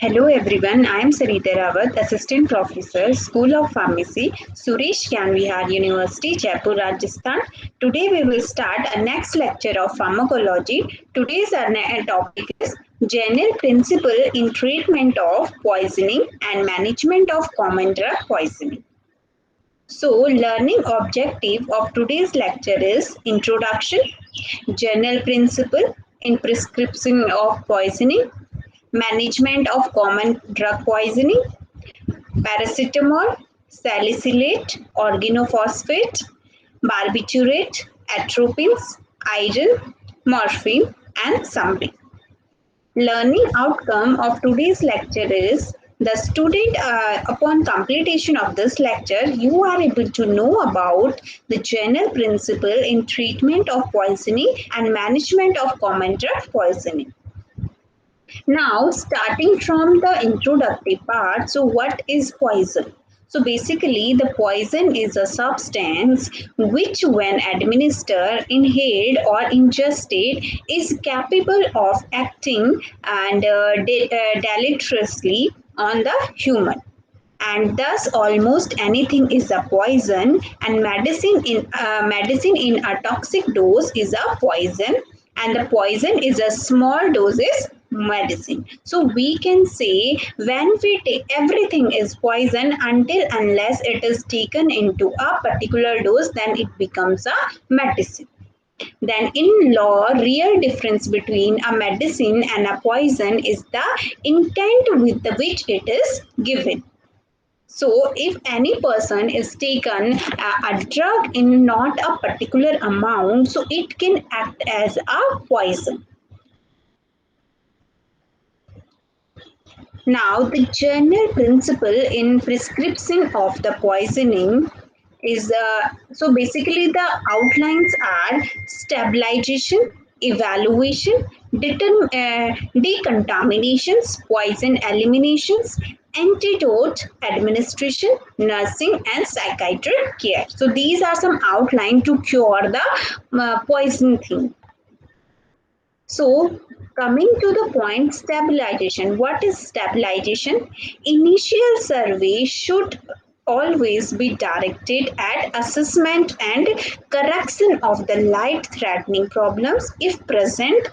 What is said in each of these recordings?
Hello everyone, I am Sarita Rawat, Assistant Professor, School of Pharmacy, Suresh Kanvihar University, Jaipur, Rajasthan. Today we will start a next lecture of pharmacology. Today's topic is general principle in treatment of poisoning and management of common drug poisoning. So, learning objective of today's lecture is introduction, general principle in prescription of poisoning, management of common drug poisoning, paracetamol, salicylate, organophosphate, barbiturate, atropines, iron, morphine, and summary. Learning outcome of today's lecture is the student, upon completion of this lecture, you are able to know about the general principle in treatment of poisoning and management of common drug poisoning. Now, starting from the introductive part, so what is poison? So basically, the poison is a substance which, when administered, inhaled, or ingested, is capable of acting and deleteriously on the human, and thus almost anything is a poison, and medicine in a toxic dose is a poison, and the poison is a small doses medicine. So we can say when we take everything is poison until unless it is taken into a particular dose, then it becomes a medicine. Then in law, real difference between a medicine and a poison is the intent with which it is given. So, if any person is taken a drug in not a particular amount, so it can act as a poison. Now, the general principle in prescription of the poisoning is so basically the outlines are stabilization, evaluation, decontaminations, poison eliminations, antidote administration, nursing, and psychiatric care. So these are some outline to cure the poison thing. So, coming to the point, stabilization. What is stabilization? Initial survey should always be directed at assessment and correction of the life threatening problems if present.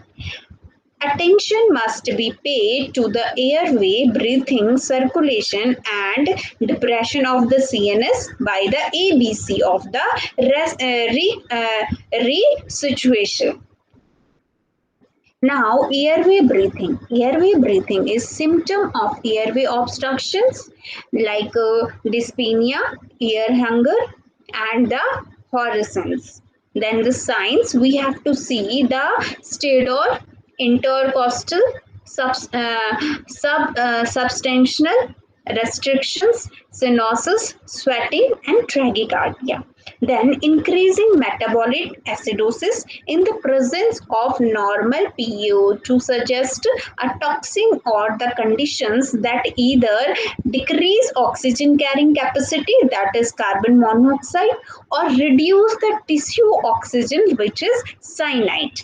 Attention must be paid to the airway, breathing, circulation, and depression of the CNS by the ABC of the situation. Now, airway breathing. Airway breathing is symptom of airway obstructions like dyspnea, ear hunger, and the horizons. Then the signs, we have to see the stridor, intercostal, substantial restrictions, cyanosis, sweating, and tachycardia. Then increasing metabolic acidosis in the presence of normal PO to suggest a toxin or the conditions that either decrease oxygen carrying capacity, that is carbon monoxide, or reduce the tissue oxygen, which is cyanide.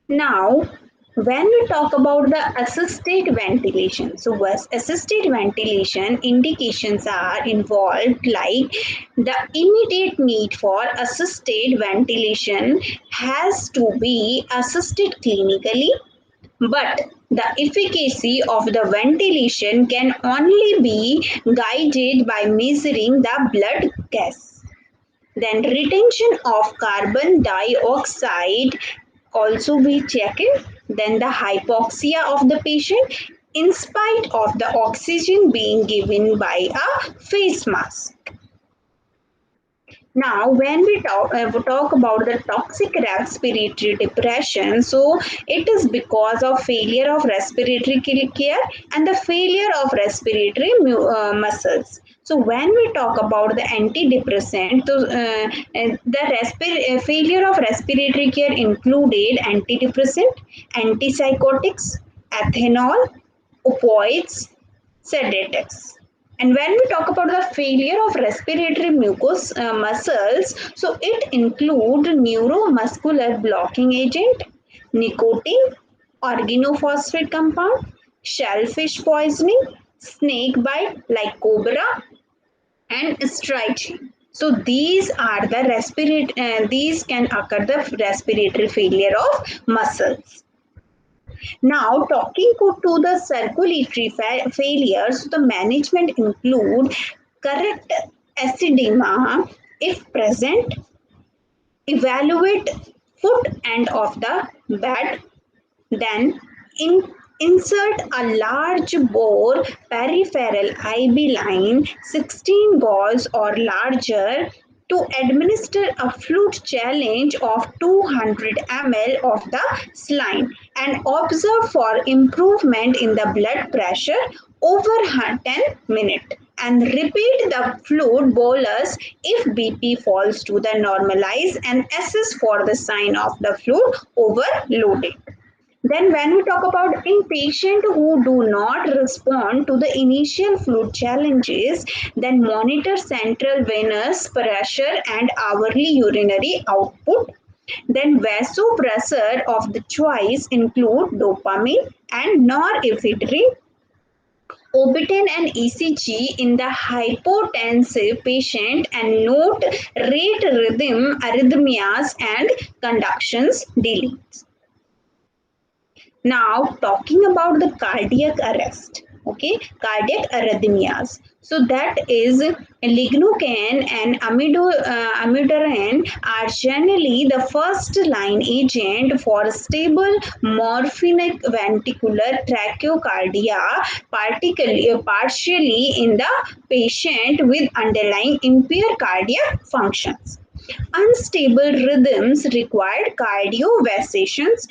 Now, when we talk about the assisted ventilation, so assisted ventilation indications are involved like the immediate need for assisted ventilation has to be assisted clinically, but the efficacy of the ventilation can only be guided by measuring the blood gas. Then retention of carbon dioxide also be checked. Then the hypoxia of the patient in spite of the oxygen being given by a face mask. Now, when we talk about the toxic respiratory depression, so it is because of failure of respiratory care and the failure of respiratory muscles. So, when we talk about the antidepressant, so, the failure of respiratory care included antidepressant, antipsychotics, ethanol, opioids, sedatives. And when we talk about the failure of respiratory mucous muscles, so it include neuromuscular blocking agent, nicotine, organophosphate compound, shellfish poisoning, snake bite like cobra, and stretching. So these are the these can occur the respiratory failure of muscles. Now, talking to the circulatory failures, the management include correct acidemia if present, evaluate foot end of the bed, then insert a large bore peripheral IV line 16 gauge or larger to administer a fluid challenge of 200 ml of the saline and observe for improvement in the blood pressure over 10 minutes and repeat the fluid bolus if BP falls to the normalize and assess for the sign of the fluid overloading. Then when we talk about in patients who do not respond to the initial fluid challenges, then monitor central venous pressure and hourly urinary output. Then vasopressor of the choice include dopamine and norepinephrine, Obitin and ECG in the hypotensive patient and note rate rhythm, arrhythmias and conductions delays. Now, talking about the cardiac arrest, okay, cardiac arrhythmias. So that is lignocaine and amiodarone are generally the first line agent for stable morphinic ventricular tachycardia, partially in the patient with underlying impaired cardiac functions. Unstable rhythms required cardioversions,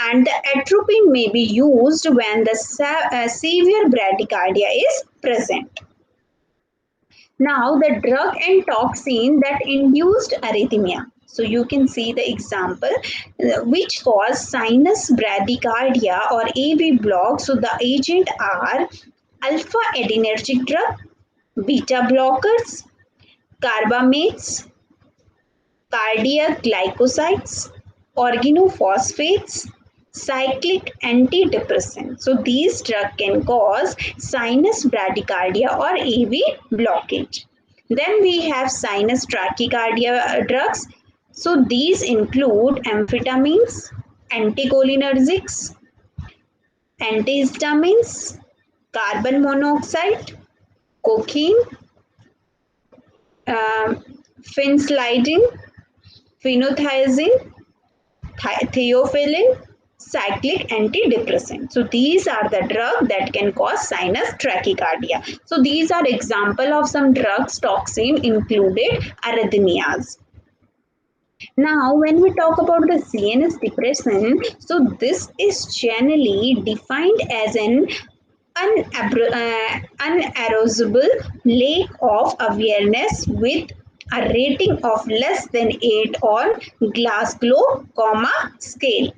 and the atropine may be used when the severe bradycardia is present. Now, the drug and toxin that induced arrhythmia. So you can see the example which cause sinus bradycardia or AV block. So the agent are alpha adrenergic drug, beta blockers, carbamates, cardiac glycosides, organophosphates, cyclic antidepressants. So these drugs can cause sinus bradycardia or AV blockage. Then we have sinus tachycardia drugs. So these include amphetamines, anticholinergics, antihistamines, carbon monoxide, cocaine, phencyclidine, phenothiazine, theophylline, cyclic antidepressant. So these are the drugs that can cause sinus tachycardia. So these are example of some drugs toxin included arrhythmias. Now, when we talk about the CNS depression, so this is generally defined as an unarousable lack of awareness with a rating of less than 8 on Glasgow Coma scale.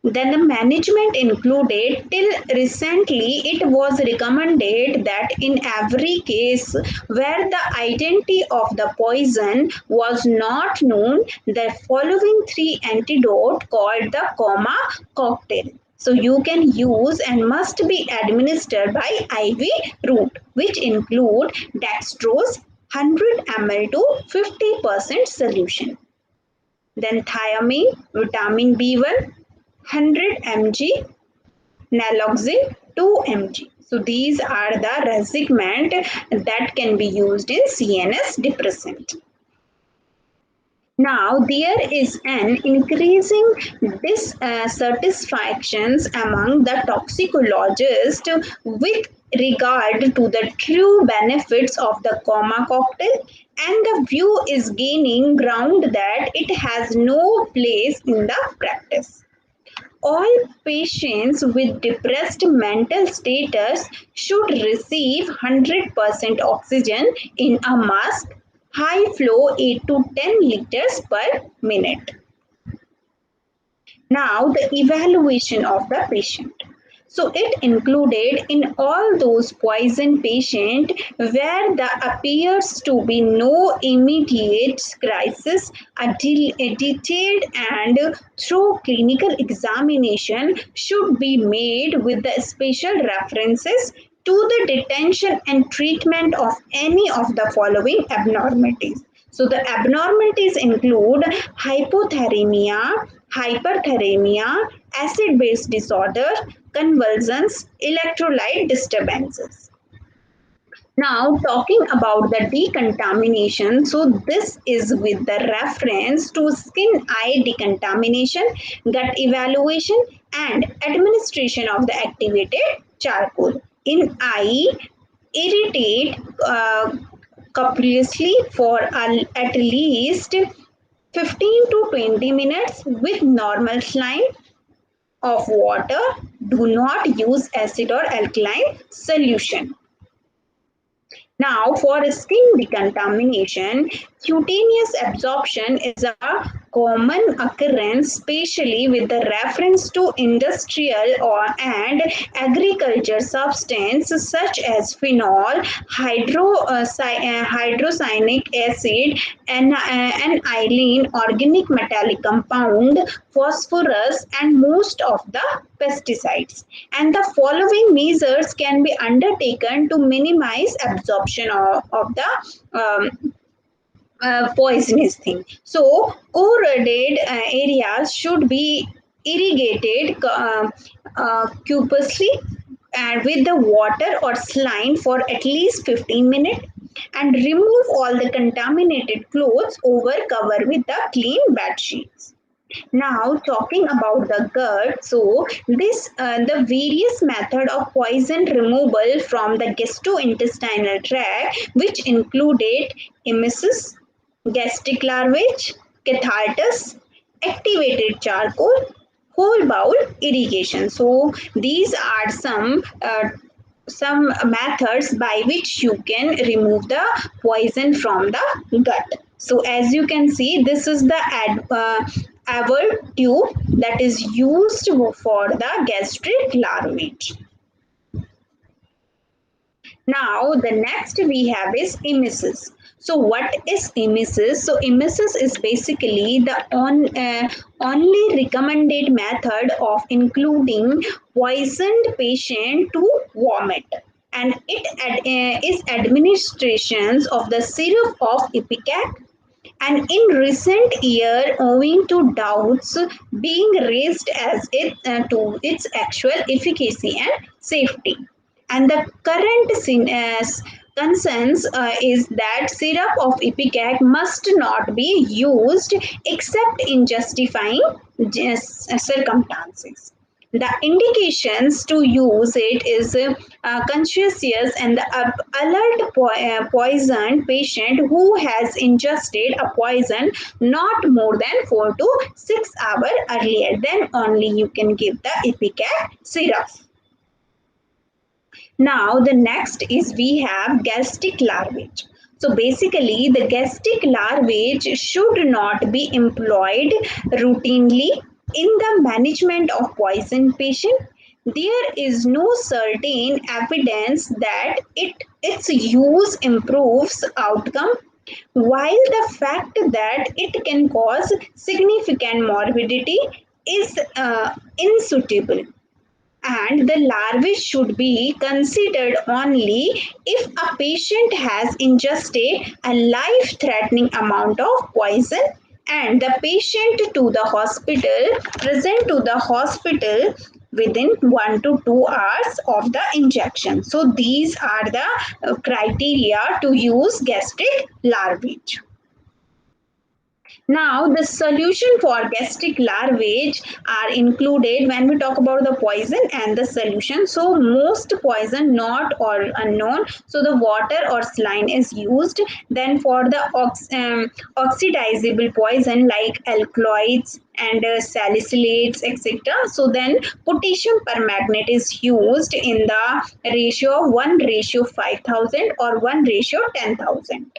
Then the management included till recently it was recommended that in every case where the identity of the poison was not known, the following three antidote called the coma cocktail. So you can use and must be administered by IV route, which include dextrose 100 ml to 50% solution. Then thiamine, vitamin B1 100 mg, naloxone 2 mg. So these are the regimen that can be used in CNS depressant. Now, there is an increasing dissatisfaction among the toxicologists with regard to the true benefits of the coma cocktail, and the view is gaining ground that it has no place in the practice. All patients with depressed mental status should receive 100% oxygen in a mask, high flow 8 to 10 liters per minute. Now, the evaluation of the patient. So it included in all those poison patient where there appears to be no immediate crisis, a detailed and thorough clinical examination should be made with the special references to the detection and treatment of any of the following abnormalities. So the abnormalities include hypothermia, hyperthermia, acid-base disorder, convulsions, electrolyte disturbances. Now, talking about the decontamination, so this is with the reference to skin eye decontamination, gut evaluation, and administration of the activated charcoal. In eye, irritate copiously for at least 15 to 20 minutes with normal saline of water. Do not use acid or alkaline solution. Now, for skin decontamination, cutaneous absorption is a common occurrence, especially with the reference to industrial or and agriculture substances such as phenol, hydrocyanic acid, aniline, organic metallic compound, phosphorus, and most of the pesticides. And the following measures can be undertaken to minimize absorption of the poisonous thing. So, corroded areas should be irrigated copiously and with the water or saline for at least 15 minutes, and remove all the contaminated clothes over cover with the clean bed sheets. Now, talking about the gut, so this the various method of poison removal from the gastrointestinal tract, which included emesis, gastric lavage, catharsis, activated charcoal, whole bowl irrigation. So these are some methods by which you can remove the poison from the gut. So as you can see, this is the Avar tube that is used for the gastric lavage. Now the next we have is emesis. So what is emesis? So emesis is basically the only recommended method of including poisoned patient to vomit, and it is administrations of the syrup of ipecac. And in recent year, owing to doubts being raised as to its actual efficacy and safety, and the current consensus is that syrup of ipecac must not be used except in justifying circumstances. The indications to use it is conscious and the alert poisoned patient who has ingested a poison not more than 4 to 6 hours earlier. Then only you can give the ipecac syrup. Now the next is we have gastric lavage. So basically the gastric lavage should not be employed routinely in the management of poison patient. There is no certain evidence that its use improves outcome, while the fact that it can cause significant morbidity is insuitable, and the larvae should be considered only if a patient has ingested a life-threatening amount of poison and the patient to the hospital present to the hospital within 1 to 2 hours of the injection. So these are the criteria to use gastric lavage. Now, the solution for gastric lavage are included when we talk about the poison and the solution. So, most poison not or unknown. So, the water or saline is used. Then, for the oxidizable poison like alkaloids and salicylates, etc. So, then potassium permanganate is used in the ratio of 1:5,000 or 1:10,000.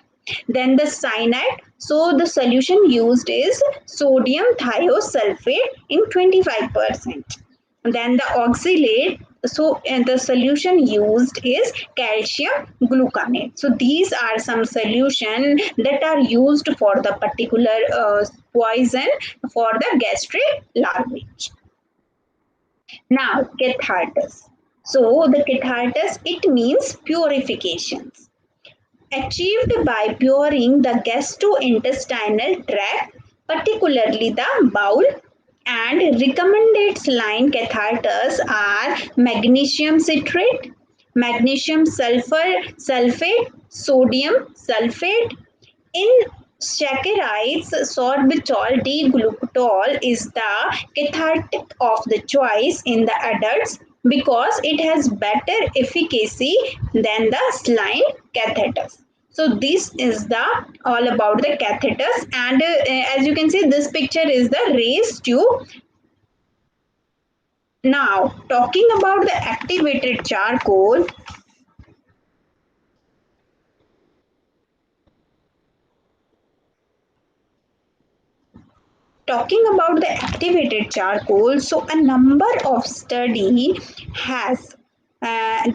Then the cyanide, so the solution used is sodium thiosulfate in 25%. Then the oxalate, and the solution used is calcium gluconate. So these are some solution that are used for the particular poison for the gastric larvae. Now, catharsis. So the catharsis, it means purifications achieved by puring the gastrointestinal tract, particularly the bowel, and recommended saline catheters are magnesium citrate, magnesium sulfate, sodium sulfate. In saccharides, sorbitol D-glucotol is the cathartic of the choice in the adults because it has better efficacy than the saline catheters. So this is the all about the catheters, and as you can see, this picture is the race tube. Now talking about the activated charcoal. Talking about the activated charcoal, so a number of study has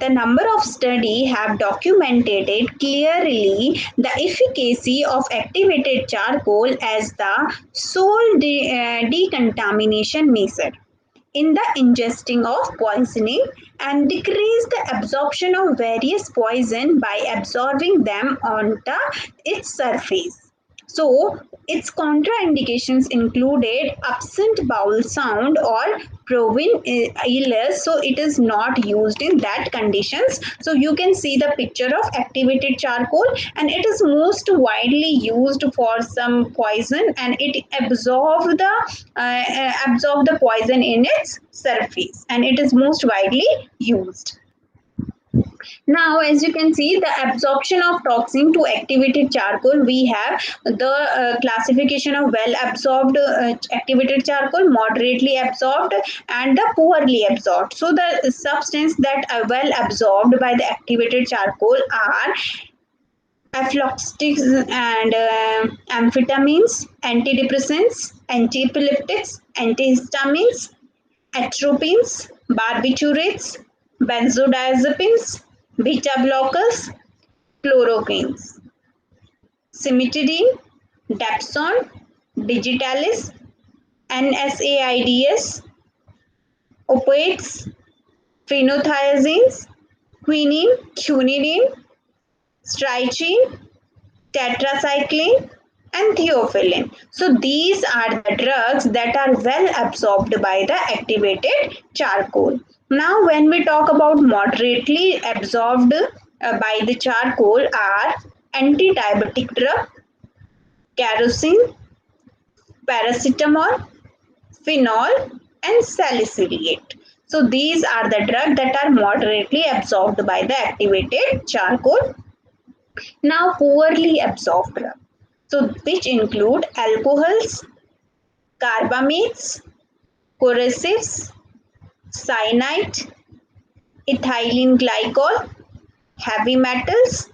the number of study have documented it clearly the efficacy of activated charcoal as the sole decontamination method in the ingesting of poisoning and decrease the absorption of various poison by absorbing them onto its surface. So, its contraindications included absent bowel sound or proving illness. So, it is not used in that conditions. So, you can see the picture of activated charcoal, and it is most widely used for some poison, and it absorb the poison in its surface, and it is most widely used. Now, as you can see, the absorption of toxin to activated charcoal, we have the classification of well absorbed activated charcoal, moderately absorbed, and the poorly absorbed. So, the substance that are well absorbed by the activated charcoal are aflatoxins and amphetamines, antidepressants, antiepileptics, antihistamines, atropines, barbiturates, benzodiazepines, beta blockers, chloroquines, cimetidine, dapsone, digitalis, NSAIDs, opiates, phenothiazines, quinine, strychnine, tetracycline, and theophylline. So these are the drugs that are well absorbed by the activated charcoal. Now when we talk about moderately absorbed by the charcoal are anti-diabetic drug, kerosene, paracetamol, phenol, and salicylate. So these are the drugs that are moderately absorbed by the activated charcoal. Now poorly absorbed drugs, so which include alcohols, carbamates, corrosives, cyanide, ethylene glycol, heavy metals,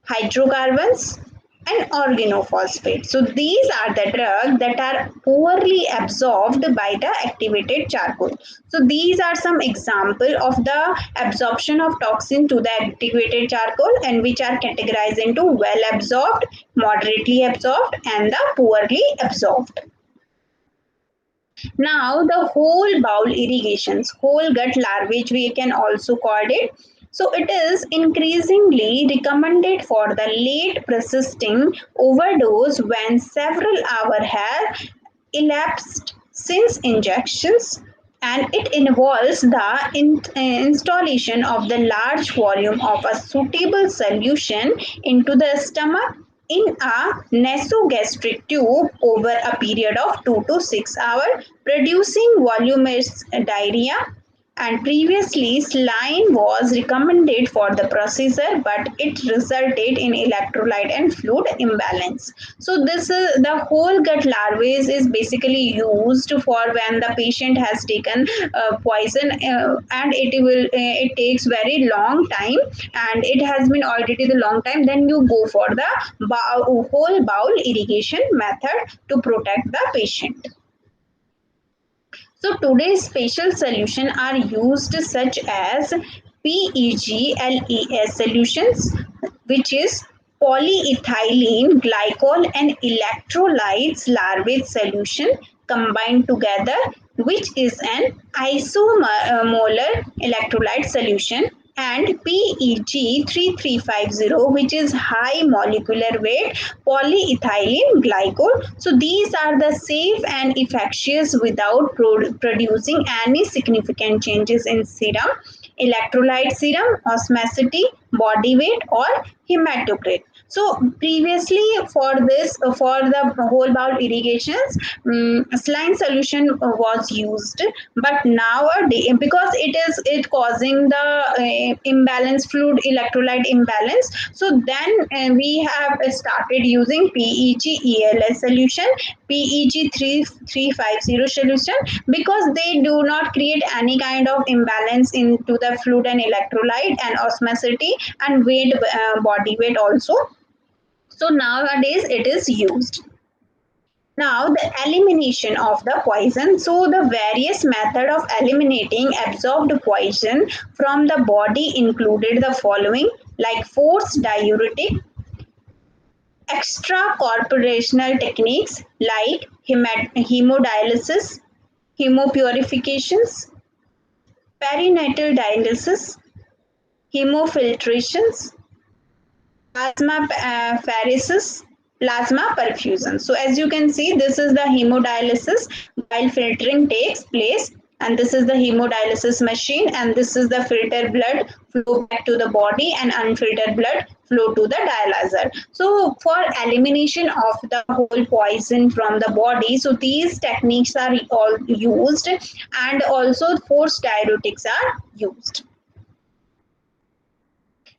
hydrocarbons, and organophosphate. So these are the drugs that are poorly absorbed by the activated charcoal. So these are some example of the absorption of toxin to the activated charcoal, and which are categorized into well absorbed, moderately absorbed, and the poorly absorbed. Now the whole bowel irrigations, whole gut lavage we can also call it. So it is increasingly recommended for the late persisting overdose when several hours have elapsed since injections, and it involves the installation of the large volume of a suitable solution into the stomach in a nasogastric tube over a period of 2 to 6 hours, producing voluminous diarrhea. And previously, saline was recommended for the procedure, but it resulted in electrolyte and fluid imbalance. So, this is the whole gut larvae is basically used for when the patient has taken poison, and it takes very long time, and it has been already the long time. Then you go for the whole bowel irrigation method to protect the patient. So today's special solution are used such as PEGLES solutions, which is polyethylene glycol and electrolytes larvate solution combined together, which is an isomolar electrolyte solution, and PEG 3350, which is high molecular weight polyethylene glycol. So these are the safe and efficacious without producing any significant changes in serum, electrolyte serum, osmosity, body weight, or hematocrit. So previously for this, for the whole bowl irrigations, saline solution was used, but nowadays because it causing the imbalance, fluid electrolyte imbalance, so then we have started using PEG-ELS solution, PEG 3350 solution, because they do not create any kind of imbalance into the fluid and electrolyte and osmosity and weight, body weight also. So nowadays it is used. Now the elimination of the poison. So the various method of eliminating absorbed poison from the body included the following, like forced diuretic, extracorporational techniques like hemodialysis, hemopurifications, perinatal dialysis, hemofiltrations, plasmapheresis, plasma perfusion. So as you can see, this is the hemodialysis while filtering takes place, and this is the hemodialysis machine, and this is the filtered blood flow back to the body and unfiltered blood flow to the dialyzer. So for elimination of the whole poison from the body, so these techniques are all used, and also forced diuretics are used.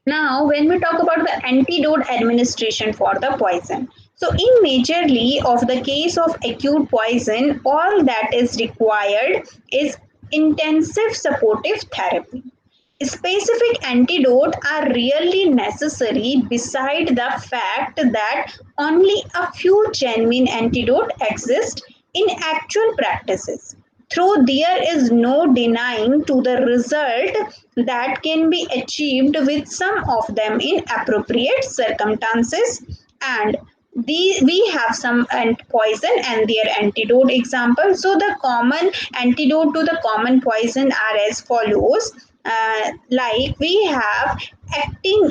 Now, when we talk about the antidote administration for the poison, so in majorly of the case of acute poison, all that is required is intensive supportive therapy. Specific antidote are really necessary beside the fact that only a few genuine antidote exist in actual practices. Though there is no denying to the result that can be achieved with some of them in appropriate circumstances, and we have some poison and their antidote example. So the common antidote to the common poison are as follows. Like we have acting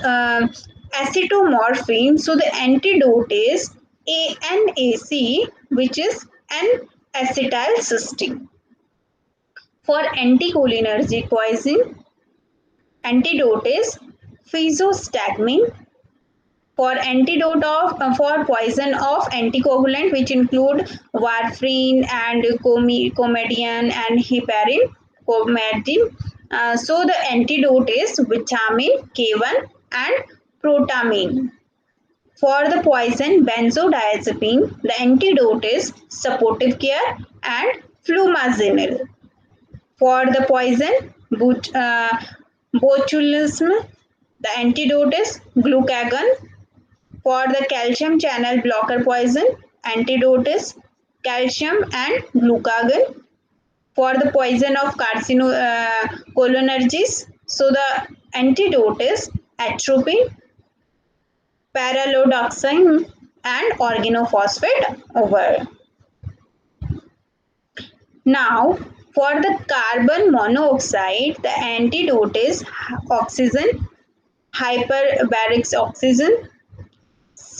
acetaminophen. So the antidote is ANAC, which is an acetylcysteine. For anticholinergic poison, antidote is physostigmine. For antidote of for poison of anticoagulant, which include warfarin and comedian and heparin, comedian. So the antidote is vitamin K1 and protamine. For the poison benzodiazepine, the antidote is supportive care and flumazenil. For the poison botulism, the antidote is glucagon. For the calcium channel blocker poison, antidote is calcium and glucagon. For the poison of cholinergies, so the antidote is atropine, paralodoxime, and organophosphate over. Now, for the carbon monoxide, the antidote is oxygen, hyperbaric oxygen.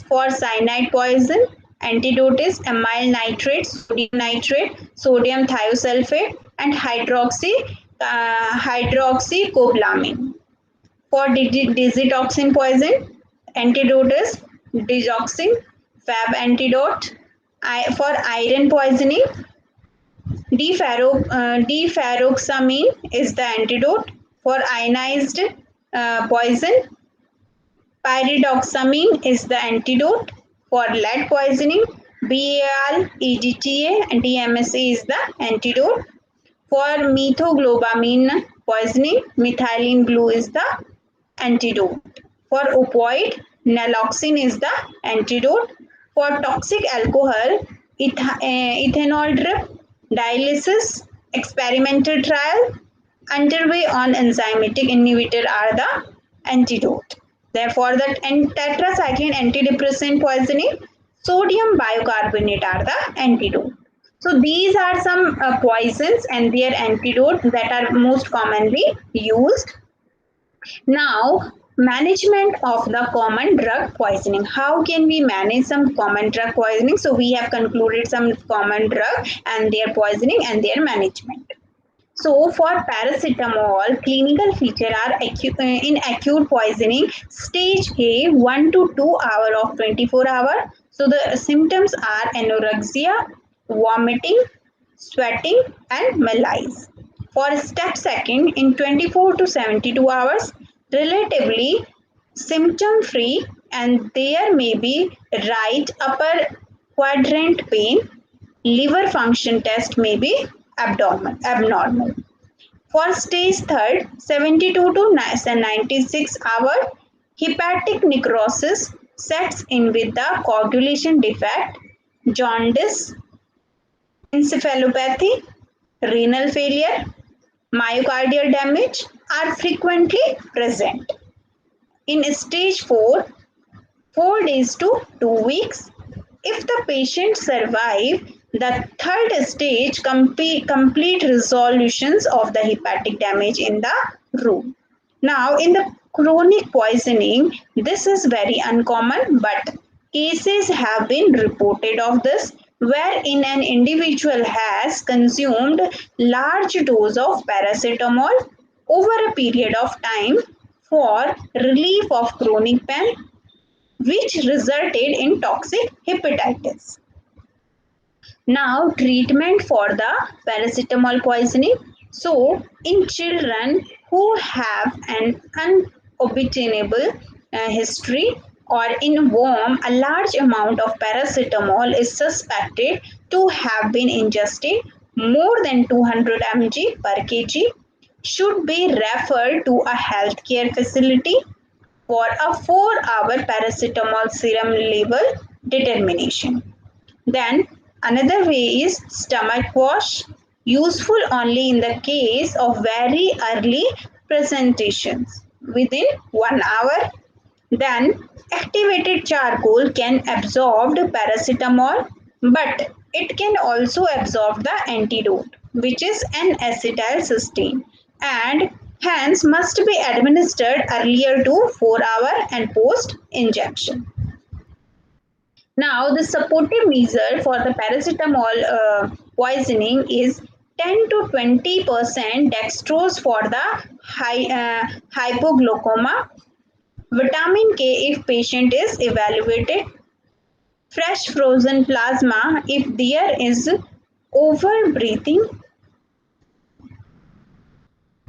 For cyanide poison, antidote is amyl nitrate, sodium thiosulfate, and hydroxycobalamin. For digitoxin poison, antidote is digoxin, fab antidote. For iron poisoning, deferoxamine is the antidote. For ionized poison, pyridoxamine is the antidote. For lead poisoning, BAL, EDTA, and DMSA is the antidote. For methoglobamine poisoning, methylene blue is the antidote. For opioid, naloxone is the antidote. For toxic alcohol, ethanol drip, dialysis, experimental trial underway on enzymatic inhibitor are the antidote. Therefore, the tetracycline antidepressant poisoning, sodium bicarbonate are the antidote. So these are some poisons and their antidote that are most commonly used. Now, management of the common drug poisoning. How can we manage some common drug poisoning? So we have concluded some common drug and their poisoning and their management. So for paracetamol, clinical feature are in acute poisoning stage A 1 to 2 hour of 24 hour. So the symptoms are anorexia, vomiting, sweating and malaise. For step second in 24 to 72 hours, relatively symptom free and there may be right upper quadrant pain, liver function test may be abnormal. For stage third, 72 to 96 hour, hepatic necrosis sets in with the coagulation defect, jaundice, encephalopathy, renal failure, myocardial damage are frequently present. In stage 4, 4 days to 2 weeks, if the patient survive the third stage, complete resolutions of the hepatic damage in the room. Now, in the chronic poisoning, this is very uncommon, but cases have been reported of this wherein an individual has consumed large dose of paracetamol over a period of time for relief of chronic pain which resulted in toxic hepatitis. Now, treatment for the paracetamol poisoning. So, in children who have an unobtainable history or in whom a large amount of paracetamol is suspected to have been ingested more than 200 mg per kg should be referred to a healthcare facility for a 4-hour paracetamol serum level determination. Then another way is stomach wash, useful only in the case of very early presentations within 1 hour. Then activated charcoal can absorb the paracetamol, but it can also absorb the antidote, which is an acetylcysteine, and hence must be administered earlier to 4 hour and post injection. Now, the supportive measure for the paracetamol poisoning is 10 to 20% dextrose for the hypoglycemia, vitamin K if patient is evaluated, fresh frozen plasma if there is overbreathing,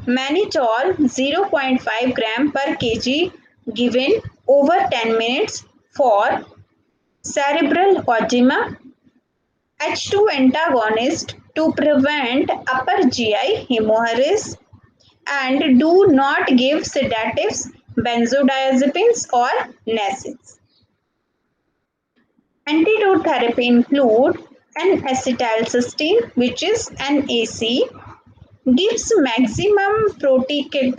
mannitol 0.5 gram per kg given over 10 minutes for cerebral edema, H2 antagonist to prevent upper GI hemorrhage, and do not give sedatives, benzodiazepines or NSAIDs. Antidote therapy include an acetylcysteine, which is NAC, gives maximum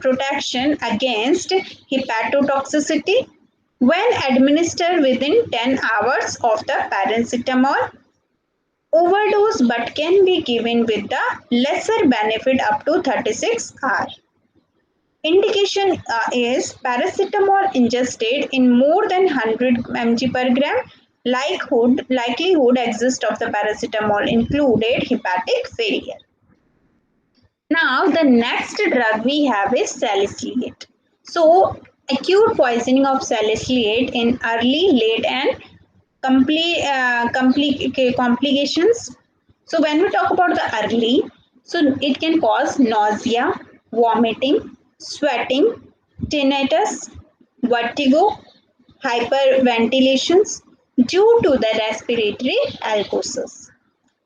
protection against hepatotoxicity when administered within 10 hours of the paracetamol overdose but can be given with the lesser benefit up to 36 hours. Indication is paracetamol ingested in more than 100 mg per gram. Likelihood exists of the paracetamol included hepatic failure. Now, the next drug we have is salicylate. So, acute poisoning of salicylate in early, late, and complications. So, when we talk about the early, so it can cause nausea, vomiting, sweating, tinnitus, vertigo, hyperventilations due to the respiratory alkalosis.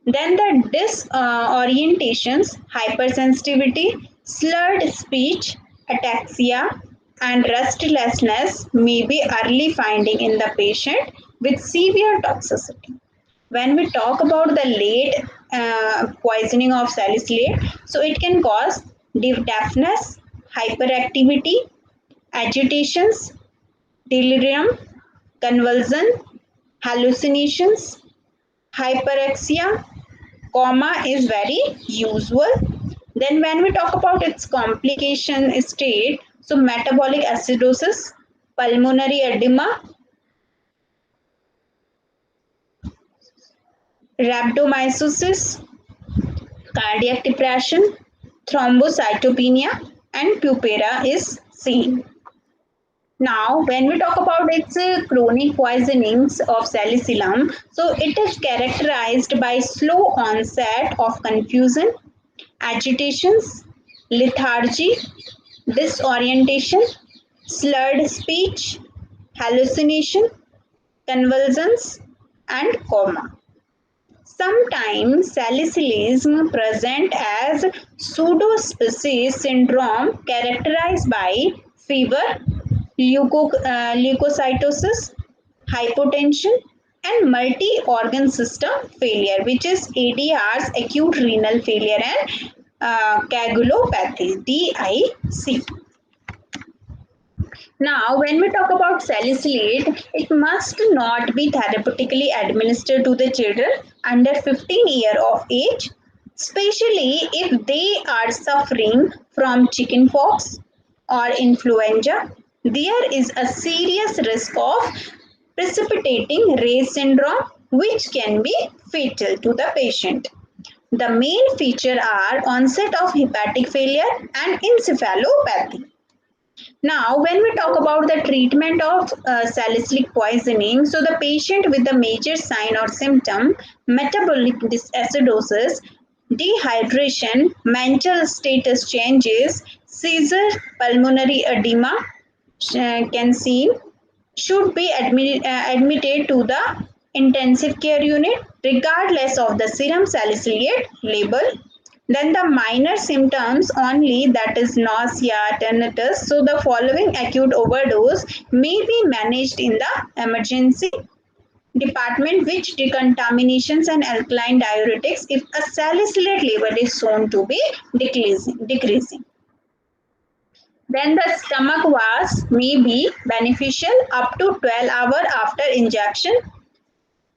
Then the disorientations, hypersensitivity, slurred speech, ataxia, and restlessness may be early finding in the patient with severe toxicity. when we talk about the late poisoning of salicylate, so it can cause deafness, hyperactivity, agitations, delirium, convulsion, hallucinations, hyperexia, coma is very usual. Then when we talk about its complication state, so metabolic acidosis, pulmonary edema, rhabdomyolysis, cardiac depression, thrombocytopenia, and purpura is seen. Now, when we talk about its chronic poisonings of salicylum, so it is characterized by slow onset of confusion, agitations, lethargy, disorientation, slurred speech, hallucination, convulsions, and coma. Sometimes salicylism present as pseudospecies syndrome characterized by fever, leukocytosis, hypotension, and multi-organ system failure, which is ADR's acute renal failure and coagulopathy, DIC. Now, when we talk about salicylate, it must not be therapeutically administered to the children under 15 years of age, especially if they are suffering from chickenpox or influenza. There is a serious risk of precipitating Ray's syndrome, which can be fatal to the patient. The main features are onset of hepatic failure and encephalopathy. Now, when we talk about the treatment of salicylic poisoning, so the patient with the major sign or symptom, metabolic acidosis, dehydration, mental status changes, seizure, pulmonary edema, can see, should be admitted to the intensive care unit regardless of the serum salicylate label. Then the minor symptoms only, that is nausea, tinnitus. So the following acute overdose may be managed in the emergency department, which decontaminations and alkaline diuretics if a salicylate level is shown to be decreasing. Then the stomach was may be beneficial up to 12 hours after injection.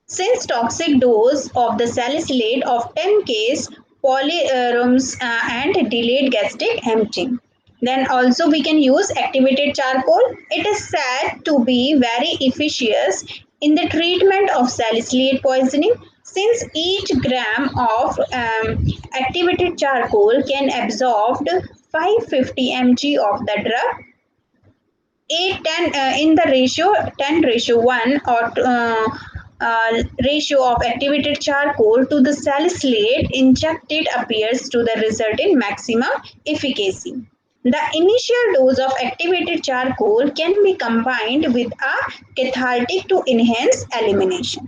Since toxic dose of the salicylate of 10 case polyrums and delayed gastric emptying. Then also we can use activated charcoal. It is said to be very efficacious in the treatment of salicylate poisoning, since each gram of activated charcoal can absorb 550 mg of the drug. 8-10 in the ratio 10:1 or ratio of activated charcoal to the salicylate injected appears to the result in maximum efficacy. The initial dose of activated charcoal can be combined with a cathartic to enhance elimination.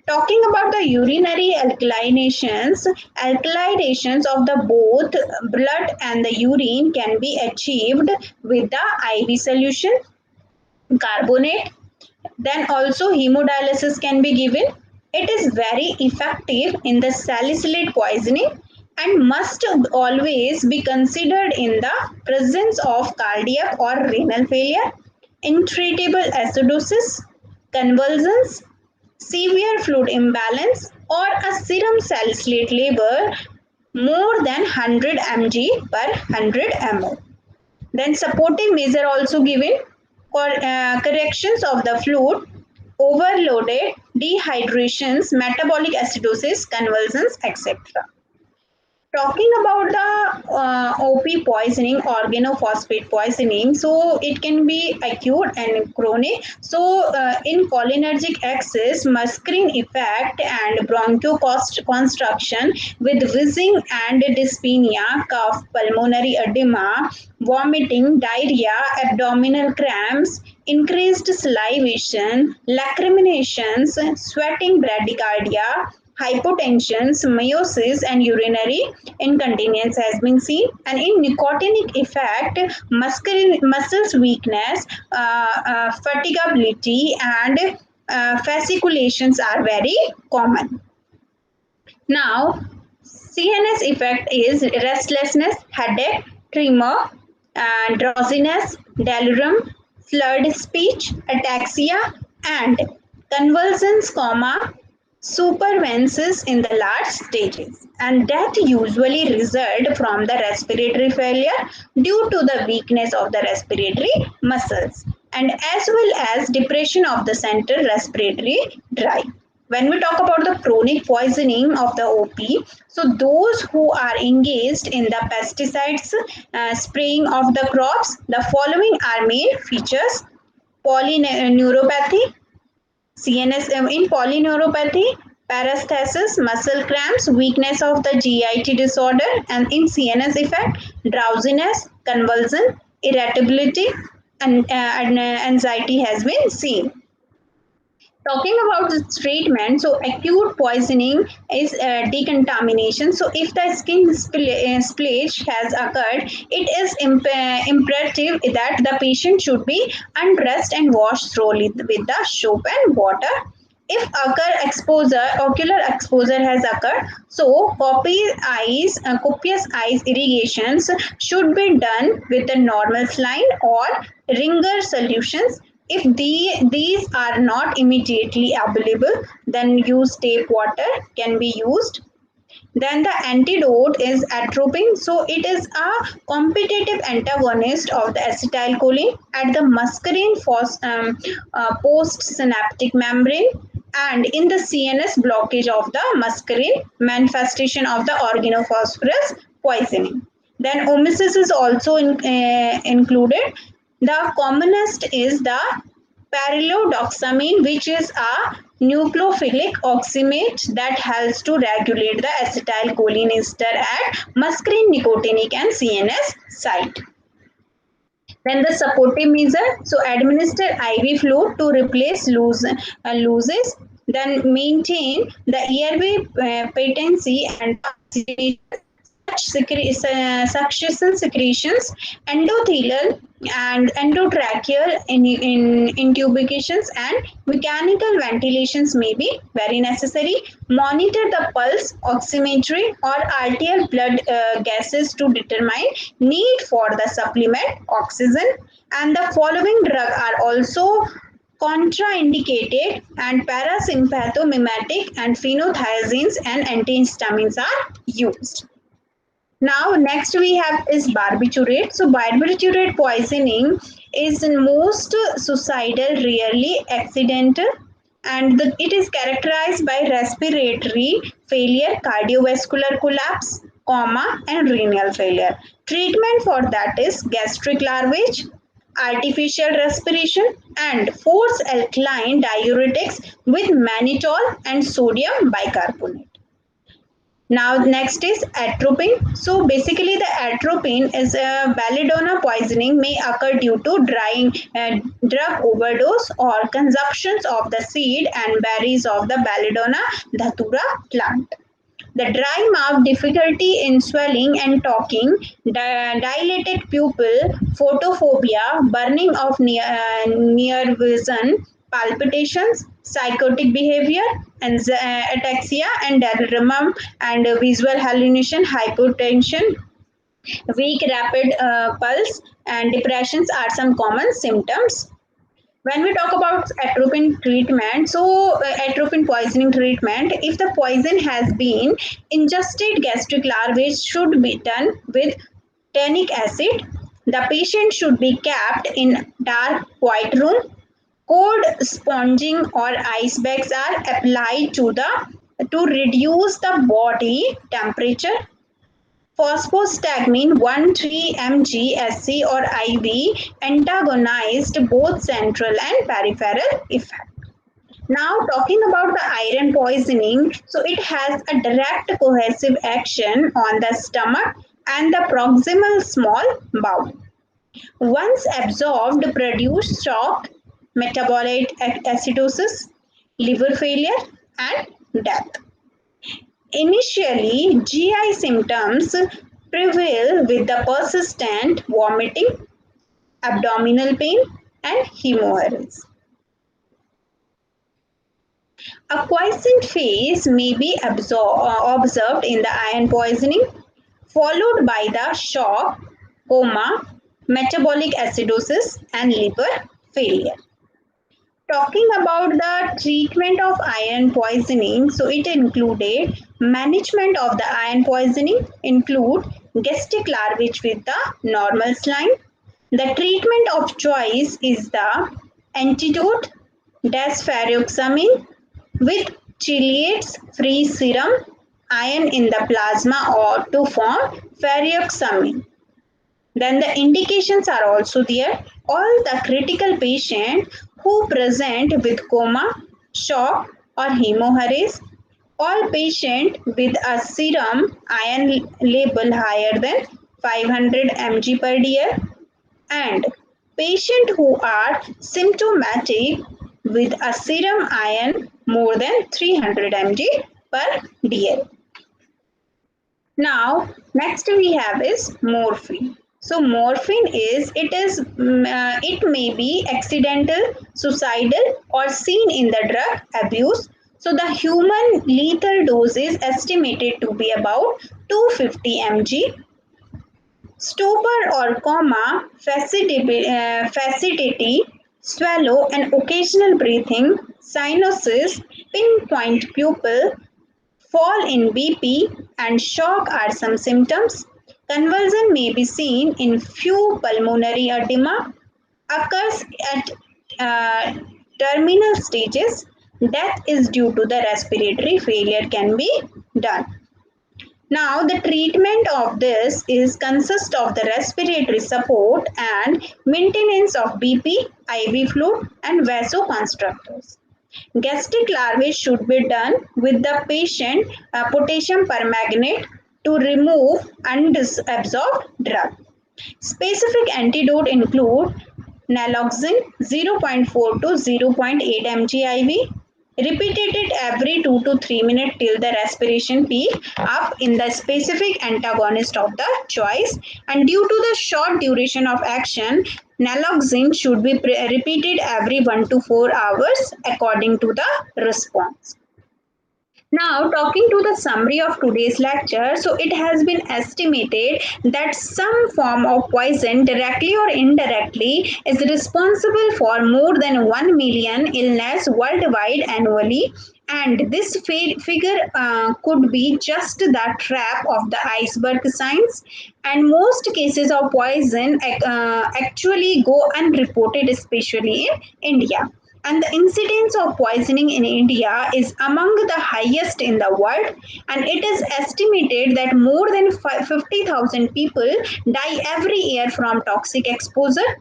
Talking about the urinary alkalinations, alkalizations of the both blood and the urine can be achieved with the IV solution, carbonate. Then also hemodialysis can be given. It is very effective in the salicylate poisoning and must always be considered in the presence of cardiac or renal failure, intreatable acidosis, convulsions, severe fluid imbalance, or a serum salicylate level more than 100 mg per 100 ml. Then supportive measure also given for corrections of the fluid, overloaded, dehydrations, metabolic acidosis, convulsions, etc. Talking about the OP poisoning, organophosphate poisoning, so it can be acute and chronic. So in cholinergic excess, muscarine effect and bronchoconstriction with wheezing and dyspnea, cough, pulmonary edema, vomiting, diarrhea, abdominal cramps, increased salivation, lacriminations, sweating, bradycardia, hypotension, meiosis, and urinary incontinence has been seen. And in nicotinic effect, muscles weakness, fatigability, and fasciculations are very common. Now, CNS effect is restlessness, headache, tremor, drowsiness, delirium, slurred speech, ataxia, and convulsions, superventions in the last stages. And death usually result from the respiratory failure due to the weakness of the respiratory muscles and as well as depression of the central respiratory drive. When we talk about the chronic poisoning of the OP, so those who are engaged in the pesticides spraying of the crops, the following are main features: polyneuropathy, CNS in polyneuropathy, paresthesis, muscle cramps, weakness of the GIT disorder, and in CNS effect, drowsiness, convulsion, irritability, and anxiety has been seen. Talking about the treatment, so acute poisoning is decontamination. So if the skin splitch has occurred, it is imperative that the patient should be undressed and washed thoroughly with the soap and water. If ocular exposure has occurred, so copious eyes irrigations should be done with the normal saline or ringer solutions. If these are not immediately available, then use tap water can be used. Then the antidote is atropine. So it is a competitive antagonist of the acetylcholine at the muscarine postsynaptic membrane and in the CNS blockage of the muscarine manifestation of the organophosphorus poisoning. Then omesis is also included. The commonest is the parallelodoxamine, which is a nucleophilic oxymate that helps to regulate the acetylcholine ester at muscarine, nicotinic, and CNS site. Then the supportive measure, so administer IV fluid to replace loses. Then maintain the airway patency and succession secretions, endothelial and endotracheal intubations and mechanical ventilations may be very necessary. Monitor the pulse oximetry or arterial blood gases to determine need for the supplement oxygen. And the following drugs are also contraindicated and parasympathomimetic and phenothiazines and antihistamines are used. Now, next we have is barbiturate. So, barbiturate poisoning is most suicidal, rarely accidental, and it is characterized by respiratory failure, cardiovascular collapse, coma, and renal failure. Treatment for that is gastric lavage, artificial respiration, and forced alkaline diuretics with mannitol and sodium bicarbonate. Now, next is atropine. So, basically, the atropine is a belladonna poisoning may occur due to drug overdose or consumptions of the seed and berries of the belladonna dhatura plant. The dry mouth, difficulty in swelling and talking, dilated pupil, photophobia, burning of near vision, palpitations, psychotic behavior, and ataxia and delirium and visual hallucination, hypotension, weak rapid pulse, and depressions are some common symptoms. When we talk about atropine treatment, so atropine poisoning treatment, if the poison has been ingested, gastric lavage should be done with tannic acid. The patient should be kept in dark, quiet room. Cold sponging or ice bags are applied to reduce the body temperature. Phosphostatin 1,3 mg SC or IV antagonized both central and peripheral effect. Now talking about the iron poisoning, so it has a direct cohesive action on the stomach and the proximal small bowel. Once absorbed, produce shock, metabolic acidosis, liver failure, and death. Initially, GI symptoms prevail with the persistent vomiting, abdominal pain, and hemorrhages. A quiescent phase may be observed in the iron poisoning, followed by the shock, coma, metabolic acidosis, and liver failure. Talking about the treatment of iron poisoning, so it included management of the iron poisoning include gastric lavage with the normal saline. The treatment of choice is the antidote desferrioxamine with chelates free serum iron in the plasma or to form ferrioxamine. Then the indications are also there. All the critical patients who present with coma, shock or hemorrhage, all patients with a serum iron level higher than 500 mg per day, and patients who are symptomatic with a serum iron more than 300 mg per day. Now, next we have is morphine. So morphine it may be accidental, suicidal or seen in the drug abuse. So the human lethal dose is estimated to be about 250 mg. Stupor or coma, facility, swallow and occasional breathing, cyanosis, pinpoint pupil, fall in BP and shock are some symptoms. Convulsion may be seen in few pulmonary edema, occurs at terminal stages. Death is due to the respiratory failure can be done. Now, the treatment of this is consist of the respiratory support and maintenance of BP, IV fluid, and vasoconstrictors. Gastric lavage should be done with the patient potassium permanganate to remove unabsorbed drug. Specific antidote include naloxone 0.4 to 0.8 mg IV, repeated it every 2 to 3 minutes till the respiration peak up in the specific antagonist of the choice, and due to the short duration of action, naloxone should be repeated every 1 to 4 hours according to the response. Now, talking to the summary of today's lecture, so it has been estimated that some form of poison, directly or indirectly, is responsible for more than 1 million illness worldwide annually. And this figure could be just the trap of the iceberg science. And most cases of poison actually go unreported, especially in India, and the incidence of poisoning in India is among the highest in the world, and it is estimated that more than 50,000 people die every year from toxic exposure.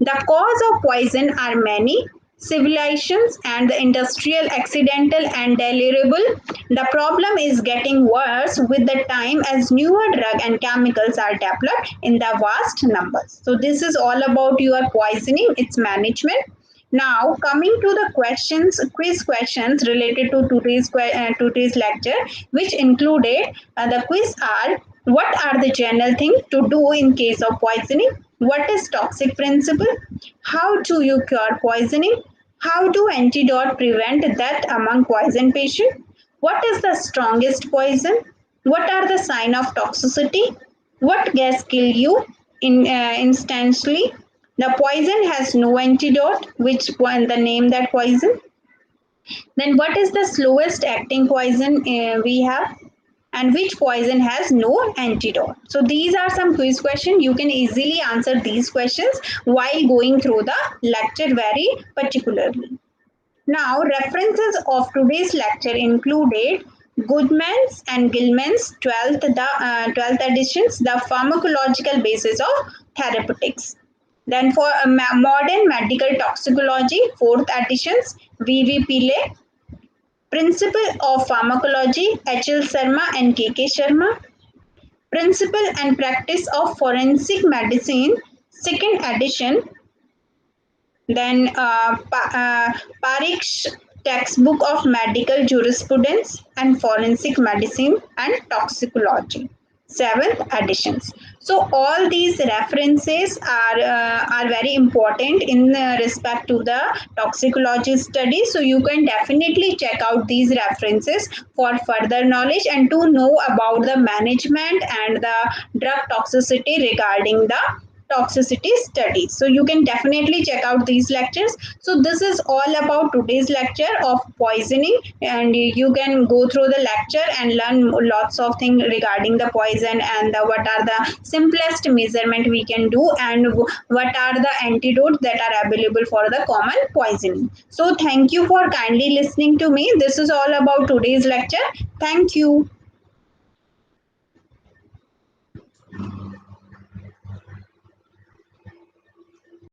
The cause of poison are many: civilizations and the industrial, accidental and deliverable. The problem is getting worse with the time as newer drug and chemicals are developed in the vast numbers. So this is all about your poisoning, its management. Now, coming to the quiz questions related to today's lecture, which included the quiz are: what are the general things to do in case of poisoning? What is toxic principle? How do you cure poisoning? How do antidote prevent death among poison patients? What is the strongest poison? What are the signs of toxicity? What gas kill you instantly? The poison has no antidote, which one the name that poison? Then what is the slowest acting poison we have? And which poison has no antidote? So these are some quiz questions. You can easily answer these questions while going through the lecture very particularly. Now, references of today's lecture included Goodman's and Gilman's 12th editions, The Pharmacological Basis of Therapeutics. Then for modern medical toxicology, 4th editions, V.V. Pillay. Principle of Pharmacology, H.L. Sharma and K.K. Sharma. Principle and Practice of Forensic Medicine, 2nd edition. Then Parikh's Textbook of Medical Jurisprudence and Forensic Medicine and Toxicology, 7th editions. So all these references are very important in respect to the toxicology study. So you can definitely check out these references for further knowledge and to know about the management and the drug toxicity regarding the toxicity studies. So you can definitely check out these lectures. So this is all about today's lecture of poisoning, and you can go through the lecture and learn lots of things regarding the poison and what are the simplest measurement we can do, and what are the antidotes that are available for the common poisoning. So thank you for kindly listening to me. This is all about today's lecture. Thank you.